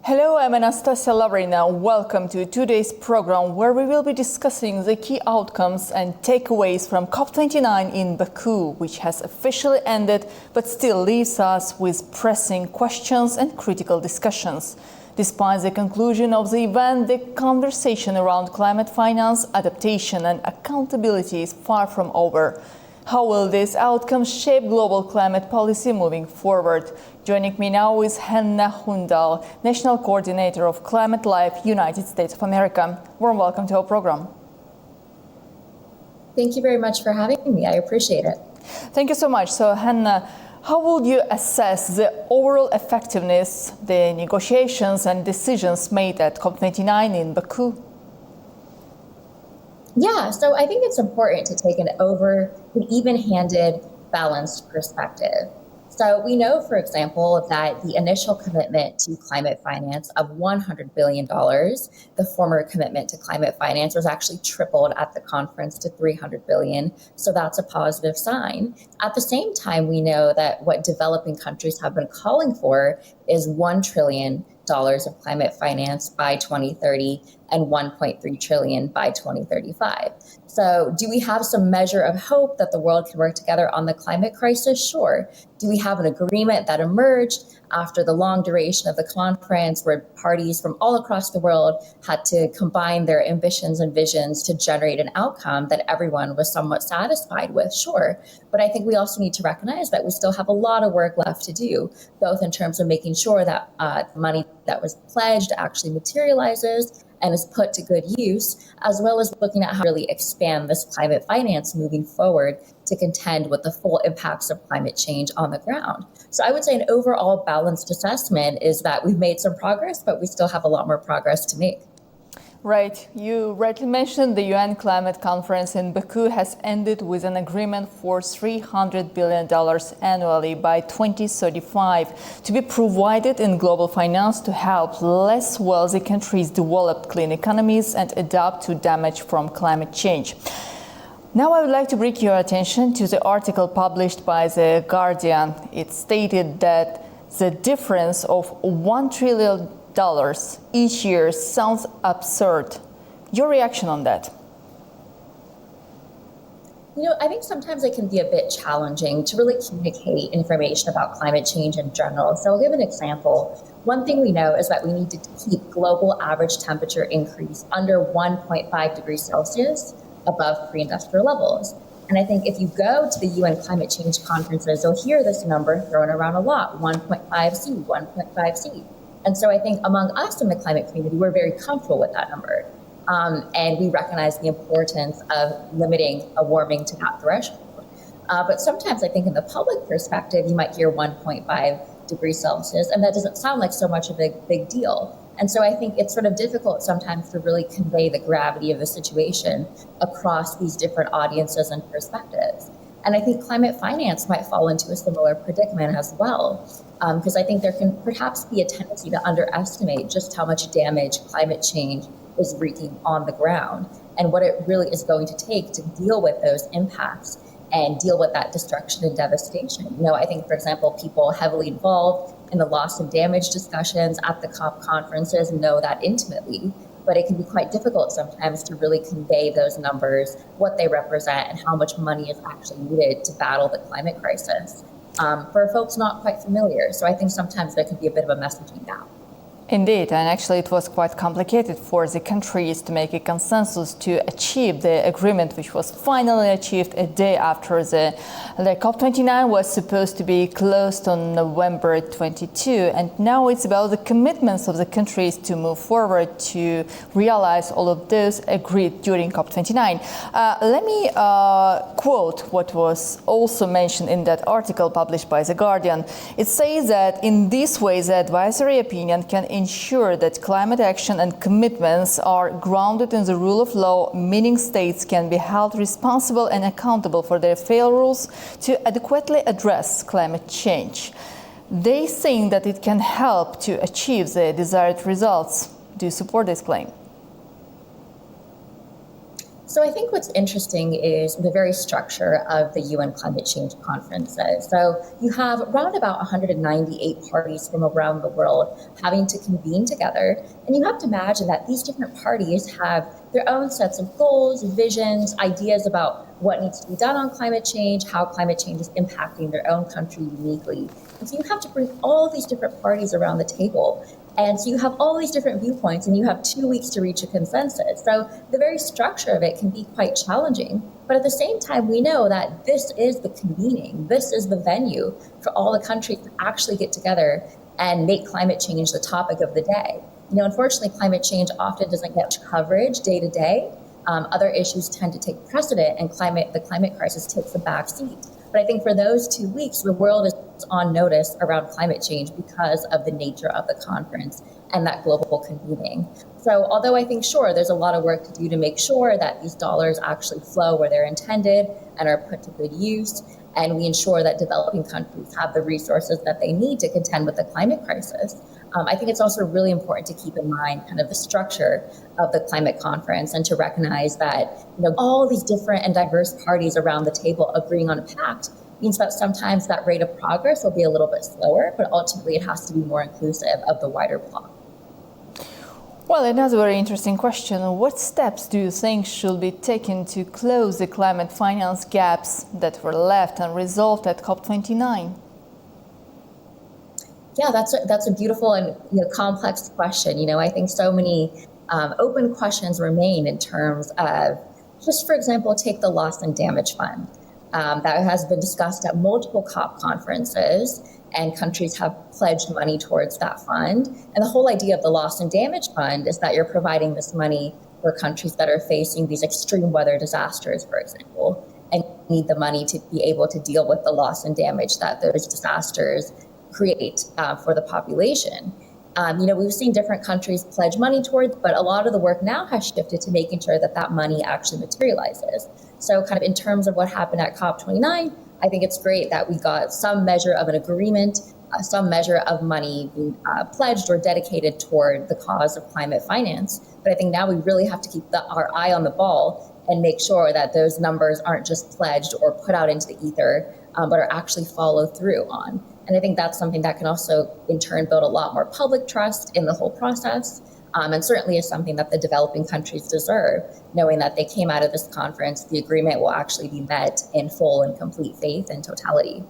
Hello, I'm Anastasia Lavrina. Welcome to today's program where we will be discussing the key outcomes and takeaways from COP29 in Baku, which has officially ended but still leaves us with pressing questions and critical discussions. Despite the conclusion of the event, the conversation around climate finance, adaptation and accountability is far from over. How will these outcomes shape global climate policy moving forward? Joining me now is Hanna Hundal, National Coordinator of Climate Life, United States of America. Warm welcome to our program. Thank you very much for having me. I appreciate it. Thank you so much. So, Hanna, how would you assess the overall effectiveness, the negotiations and decisions made at COP29 in Baku? Yeah, so I think it's important to take an even-handed, balanced perspective. So we know, for example, that the initial commitment to climate finance of $100 billion, the former commitment to climate finance was actually tripled at the conference to $300 billion. So that's a positive sign. At the same time, we know that what developing countries have been calling for is $1 trillion of climate finance by 2030 and 1.3 trillion by 2035. So do we have some measure of hope that the world can work together on the climate crisis? Sure. Do we have an agreement that emerged after the long duration of the conference where parties from all across the world had to combine their ambitions and visions to generate an outcome that everyone was somewhat satisfied with? Sure. But I think we also need to recognize that we still have a lot of work left to do, both in terms of making sure that the money that was pledged actually materializes and is put to good use, as well as looking at how to really expand this climate finance moving forward to contend with the full impacts of climate change on the ground. So I would say an overall balanced assessment is that we've made some progress, but we still have a lot more progress to make. Right. You rightly mentioned the UN Climate Conference in Baku has ended with an agreement for $300 billion annually by 2035 to be provided in global finance to help less wealthy countries develop clean economies and adapt to damage from climate change. Now I would like to bring your attention to the article published by The Guardian. It stated that the difference of $1 trillion each year sounds absurd. Your reaction on that? I think sometimes it can be a bit challenging to really communicate information about climate change in general. So I'll give an example. One thing we know is that we need to keep global average temperature increase under 1.5 degrees Celsius above pre-industrial levels. And I think if you go to the UN climate change conferences, you'll hear this number thrown around a lot, 1.5C, 1.5C. And so I think among us in the climate community, we're very comfortable with that number. And we recognize the importance of limiting a warming to that threshold. But sometimes I think in the public perspective, you might hear 1.5 degrees Celsius, and that doesn't sound like so much of a big deal. And so I think it's sort of difficult sometimes to really convey the gravity of the situation across these different audiences and perspectives. And I think climate finance might fall into a similar predicament as well, because I think there can perhaps be a tendency to underestimate just how much damage climate change is wreaking on the ground and what it really is going to take to deal with those impacts and deal with that destruction and devastation. I think, for example, people heavily involved in the loss and damage discussions at the COP conferences know that intimately. But it can be quite difficult sometimes to really convey those numbers, what they represent, and how much money is actually needed to battle the climate crisis for folks not quite familiar. So I think sometimes there can be a bit of a messaging gap. Indeed, and actually it was quite complicated for the countries to make a consensus to achieve the agreement, which was finally achieved a day after the COP29 was supposed to be closed on November 22. And now it's about the commitments of the countries to move forward to realize all of those agreed during COP29. Let me quote what was also mentioned in that article published by The Guardian. It says that in this way, the advisory opinion can ensure that climate action and commitments are grounded in the rule of law, meaning states can be held responsible and accountable for their failures to adequately address climate change. They think that it can help to achieve the desired results. Do you support this claim? So I think what's interesting is the very structure of the UN climate change conferences. So you have around about 198 parties from around the world having to convene together. And you have to imagine that these different parties have their own sets of goals, visions, ideas about what needs to be done on climate change, how climate change is impacting their own country uniquely. And so you have to bring all these different parties around the table. And so you have all these different viewpoints and you have 2 weeks to reach a consensus. So the very structure of it can be quite challenging. But at the same time, we know that this is the convening, this is the venue for all the countries to actually get together and make climate change the topic of the day. Unfortunately, climate change often doesn't get much coverage day to day. Other issues tend to take precedent and the climate crisis takes a back seat. But I think for those 2 weeks, the world is on notice around climate change because of the nature of the conference and that global convening. So although I think, sure, there's a lot of work to do to make sure that these dollars actually flow where they're intended and are put to good use, and we ensure that developing countries have the resources that they need to contend with the climate crisis, I think it's also really important to keep in mind kind of the structure of the climate conference and to recognize that all these different and diverse parties around the table agreeing on a pact means that sometimes that rate of progress will be a little bit slower, but ultimately it has to be more inclusive of the wider bloc. Well, another very interesting question. What steps do you think should be taken to close the climate finance gaps that were left unresolved at COP29? Yeah, that's a beautiful and complex question. I think so many open questions remain in terms of, just for example, take the loss and damage fund. That has been discussed at multiple COP conferences, and countries have pledged money towards that fund. And the whole idea of the loss and damage fund is that you're providing this money for countries that are facing these extreme weather disasters, for example, and need the money to be able to deal with the loss and damage that those disasters create for the population. We've seen different countries pledge money towards, but a lot of the work now has shifted to making sure that that money actually materializes. So kind of in terms of what happened at COP29, I think it's great that we got some measure of an agreement, some measure of money being pledged or dedicated toward the cause of climate finance. But I think now we really have to keep our eye on the ball and make sure that those numbers aren't just pledged or put out into the ether, but are actually followed through on. And I think that's something that can also, in turn, build a lot more public trust in the whole process, and certainly is something that the developing countries deserve, knowing that they came out of this conference, the agreement will actually be met in full and complete faith and totality.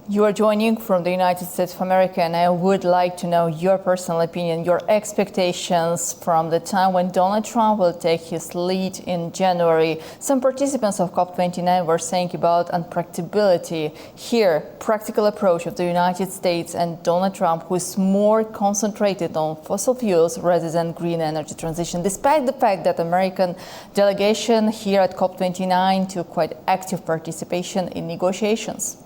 You are joining from the United States of America, and I would like to know your personal opinion, your expectations from the time when Donald Trump will take his lead in January. Some participants of COP29 were saying about unpracticability. Here, practical approach of the United States and Donald Trump, who is more concentrated on fossil fuels rather than green energy transition, despite the fact that American delegation here at COP29 took quite active participation in negotiations.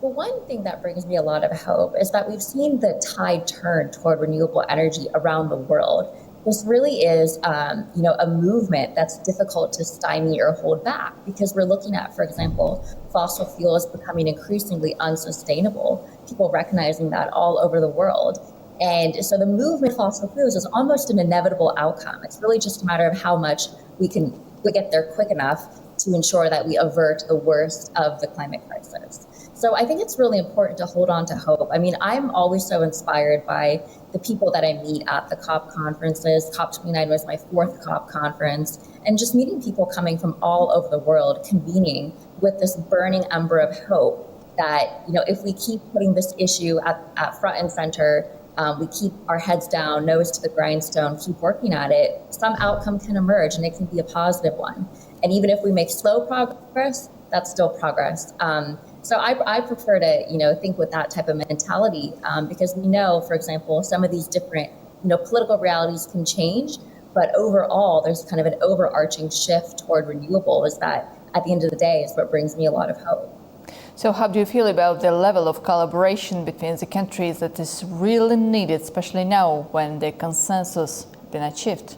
Well, one thing that brings me a lot of hope is that we've seen the tide turn toward renewable energy around the world. This really is, a movement that's difficult to stymie or hold back because we're looking at, for example, fossil fuels becoming increasingly unsustainable, people recognizing that all over the world. And so the movement of fossil fuels is almost an inevitable outcome. It's really just a matter of how much we get there quick enough to ensure that we avert the worst of the climate crisis. So I think it's really important to hold on to hope. I mean, I'm always so inspired by the people that I meet at the COP conferences. COP29 was my 4th COP conference, and just meeting people coming from all over the world, convening with this burning ember of hope that, if we keep putting this issue at front and center, we keep our heads down, nose to the grindstone, keep working at it, some outcome can emerge and it can be a positive one. And even if we make slow progress, that's still progress. So I prefer to, think with that type of mentality because we know, for example, some of these different, political realities can change, but overall, there's kind of an overarching shift toward renewables that at the end of the day is what brings me a lot of hope. So how do you feel about the level of collaboration between the countries that is really needed, especially now when the consensus has been achieved?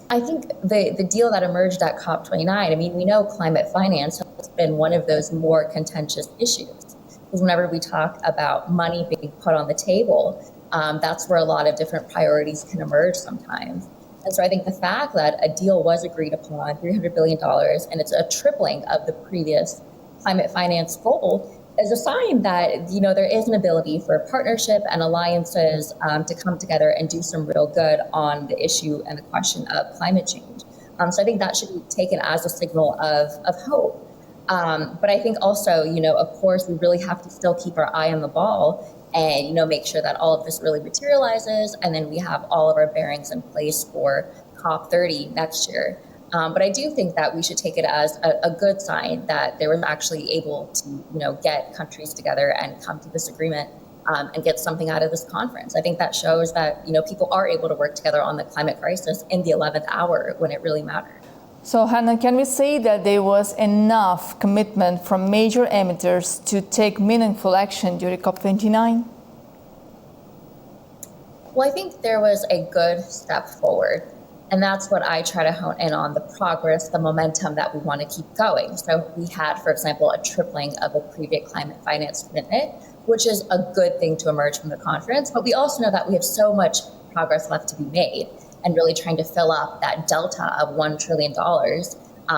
I think the deal that emerged at COP29, we know climate finance has been one of those more contentious issues. Because whenever we talk about money being put on the table, that's where a lot of different priorities can emerge sometimes. And so I think the fact that a deal was agreed upon, $300 billion, and it's a tripling of the previous climate finance goal, is a sign that, there is an ability for partnership and alliances to come together and do some real good on the issue and the question of climate change. So I think that should be taken as a signal of hope. But I think also, of course, we really have to still keep our eye on the ball and, make sure that all of this really materializes. And then we have all of our bearings in place for COP30 next year. But I do think that we should take it as a good sign that they were actually able to, get countries together and come to this agreement and get something out of this conference. I think that shows that, people are able to work together on the climate crisis in the 11th hour when it really mattered. So, Hannah, can we say that there was enough commitment from major emitters to take meaningful action during COP29? Well, I think there was a good step forward. And that's what I try to hone in on, the progress, the momentum that we want to keep going. So we had, for example, a tripling of the previous climate finance commitment, which is a good thing to emerge from the conference. But we also know that we have so much progress left to be made, and really trying to fill up that delta of $1 trillion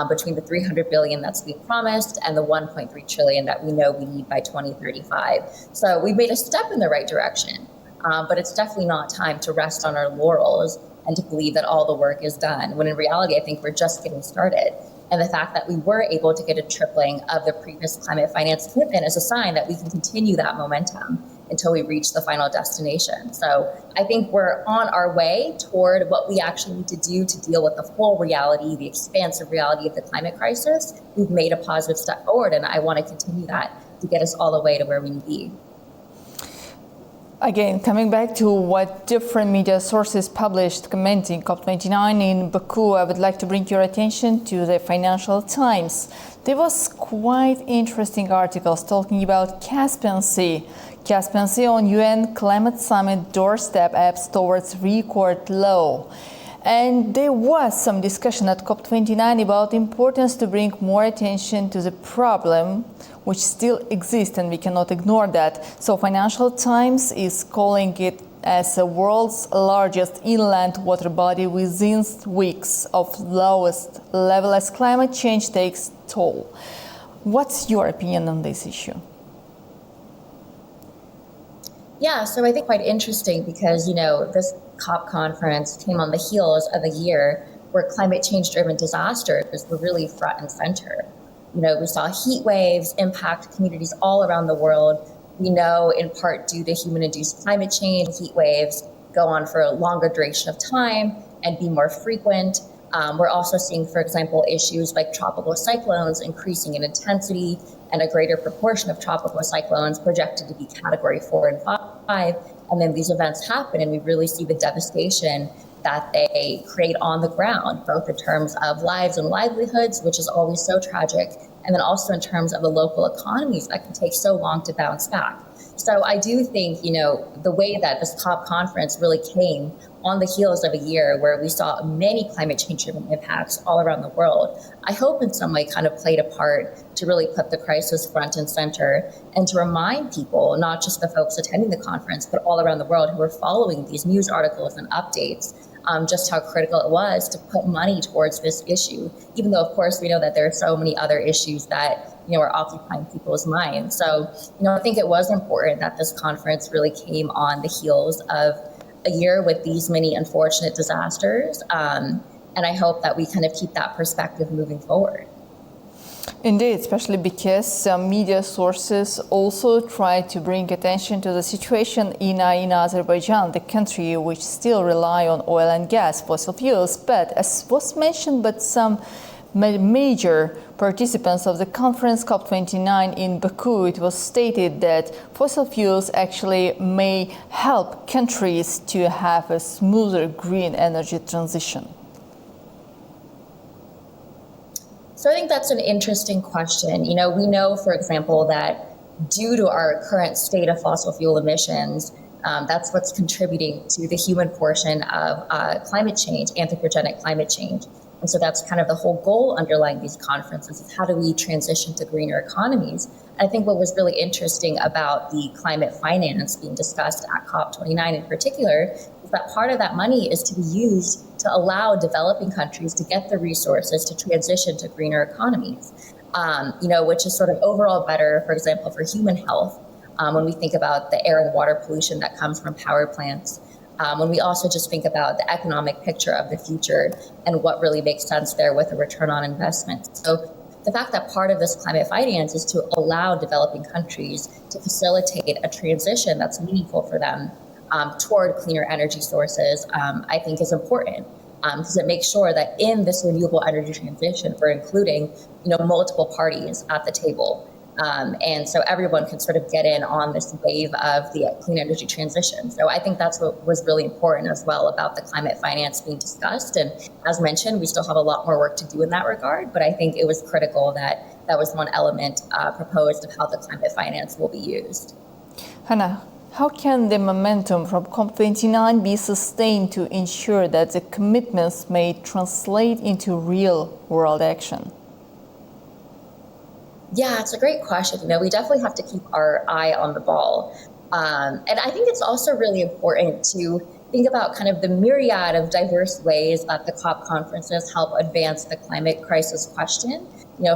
between the $300 billion that's being promised and the $1.3 trillion that we know we need by 2035. So we've made a step in the right direction, but it's definitely not time to rest on our laurels and to believe that all the work is done, when in reality, I think we're just getting started. And the fact that we were able to get a tripling of the previous climate finance commitment is a sign that we can continue that momentum until we reach the final destination. So I think we're on our way toward what we actually need to do to deal with the full reality, the expansive reality of the climate crisis. We've made a positive step forward, and I want to continue that to get us all the way to where we need to be. Again, coming back to what different media sources published commenting COP29 in Baku, I would like to bring your attention to the Financial Times. There was quite interesting articles talking about Caspian Sea. Caspian Sea on UN Climate Summit doorstep apps towards record low. And there was some discussion at COP29 about the importance to bring more attention to the problem which still exists, and we cannot ignore that. So Financial Times is calling it as the world's largest inland water body within weeks of lowest level as climate change takes toll. What's your opinion on this issue? Yeah, so I think quite interesting because, this COP conference came on the heels of a year where climate change-driven disasters were really front and center. We saw heat waves impact communities all around the world. We know in part due to human-induced climate change, heat waves go on for a longer duration of time and be more frequent. We're also seeing, for example, issues like tropical cyclones increasing in intensity, and a greater proportion of tropical cyclones projected to be category 4 and 5. And then these events happen, and we really see the devastation that they create on the ground, both in terms of lives and livelihoods, which is always so tragic, and then also in terms of the local economies that can take so long to bounce back. So I do think, the way that this COP conference really came on the heels of a year where we saw many climate change-driven impacts all around the world, I hope in some way kind of played a part to really put the crisis front and center and to remind people, not just the folks attending the conference, but all around the world who are following these news articles and updates, just how critical it was to put money towards this issue, even though, of course, we know that there are so many other issues that are occupying people's minds. So, I think it was important that this conference really came on the heels of a year with these many unfortunate disasters. And I hope that we kind of keep that perspective moving forward. Indeed, especially because some media sources also try to bring attention to the situation in Azerbaijan, the country which still rely on oil and gas, fossil fuels. But as was mentioned by some major participants of the conference COP29 in Baku, it was stated that fossil fuels actually may help countries to have a smoother green energy transition. So I think that's an interesting question. We know, for example, that due to our current state of fossil fuel emissions, that's what's contributing to the human portion of climate change, anthropogenic climate change. And so that's kind of the whole goal underlying these conferences of how do we transition to greener economies. I think what was really interesting about the climate finance being discussed at COP29 in particular is that part of that money is to be used to allow developing countries to get the resources to transition to greener economies, which is sort of overall better, for example, for human health. When we think about the air and water pollution that comes from power plants, when we also just think about the economic picture of the future and what really makes sense there with a return on investment. So the fact that part of this climate finance is to allow developing countries to facilitate a transition that's meaningful for them toward cleaner energy sources, I think is important. Because it makes sure that in this renewable energy transition, we're including, multiple parties at the table. And so everyone can sort of get in on this wave of the clean energy transition. So I think that's what was really important as well about the climate finance being discussed. And as mentioned, we still have a lot more work to do in that regard, but I think it was critical that that was one element proposed of how the climate finance will be used. Hannah, how can the momentum from COP29 be sustained to ensure that the commitments may translate into real world action? Yeah, it's a great question. We definitely have to keep our eye on the ball. And I think it's also really important to think about kind of the myriad of diverse ways that the COP conferences help advance the climate crisis question.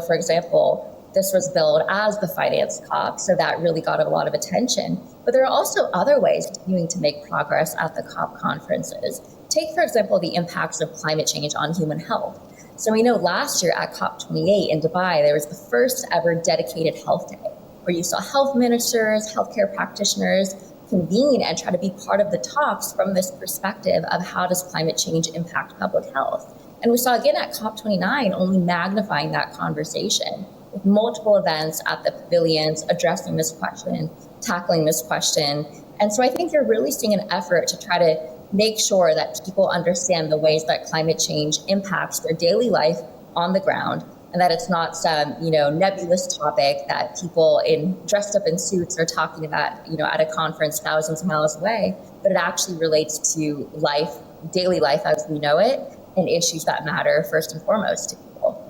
For example, this was billed as the finance COP, so that really got a lot of attention. But there are also other ways continuing to make progress at the COP conferences. Take, for example, the impacts of climate change on human health. So we know last year at COP28 in Dubai, there was the first ever dedicated health day where you saw health ministers, healthcare practitioners convene and try to be part of the talks from this perspective of how does climate change impact public health. And we saw again at COP29 only magnifying that conversation with multiple events at the pavilions addressing this question, tackling this question. And so I think you're really seeing an effort to try to make sure that people understand the ways that climate change impacts their daily life on the ground, and that it's not some, nebulous topic that people dressed up in suits are talking about, at a conference thousands of miles away, but it actually relates to life, daily life as we know it, and issues that matter first and foremost to people.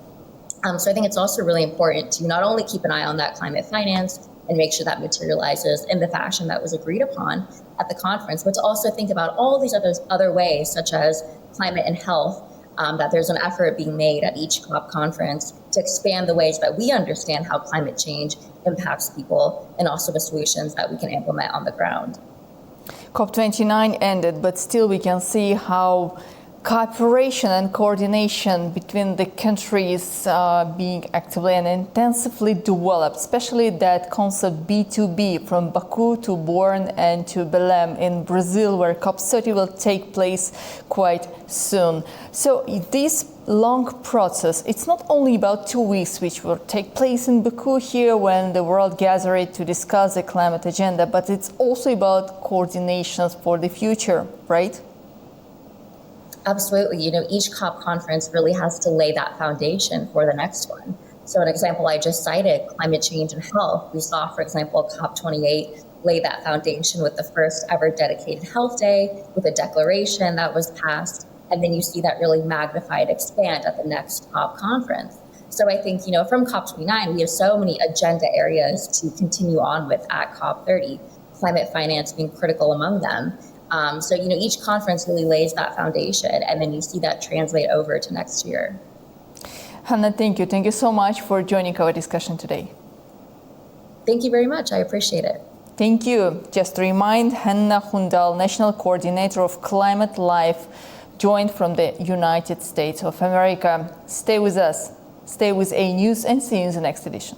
So I think it's also really important to not only keep an eye on that climate finance and make sure that materializes in the fashion that was agreed upon at the conference, but to also think about all these other ways, such as climate and health, that there's an effort being made at each COP conference to expand the ways that we understand how climate change impacts people and also the solutions that we can implement on the ground. COP29 ended, but still we can see how cooperation and coordination between the countries being actively and intensively developed, especially that concept B2B from Baku to Born and to Belém in Brazil, where COP30 will take place quite soon. So this long process, it's not only about 2 weeks, which will take place in Baku here when the world gathered to discuss the climate agenda, but it's also about coordinations for the future, right? Absolutely. Each COP conference really has to lay that foundation for the next one. So an example I just cited, climate change and health. We saw, for example, COP28 lay that foundation with the first ever dedicated health day with a declaration that was passed. And then you see that really magnified expand at the next COP conference. So I think, from COP29, we have so many agenda areas to continue on with at COP30, climate finance being critical among them. So, each conference really lays that foundation, and then you see that translate over to next year. Hannah, thank you. Thank you so much for joining our discussion today. Thank you very much. I appreciate it. Thank you. Just to remind, Hannah Hundal, National Coordinator of Climate Life, joined from the United States of America. Stay with us. Stay with AnewZ and see you in the next edition.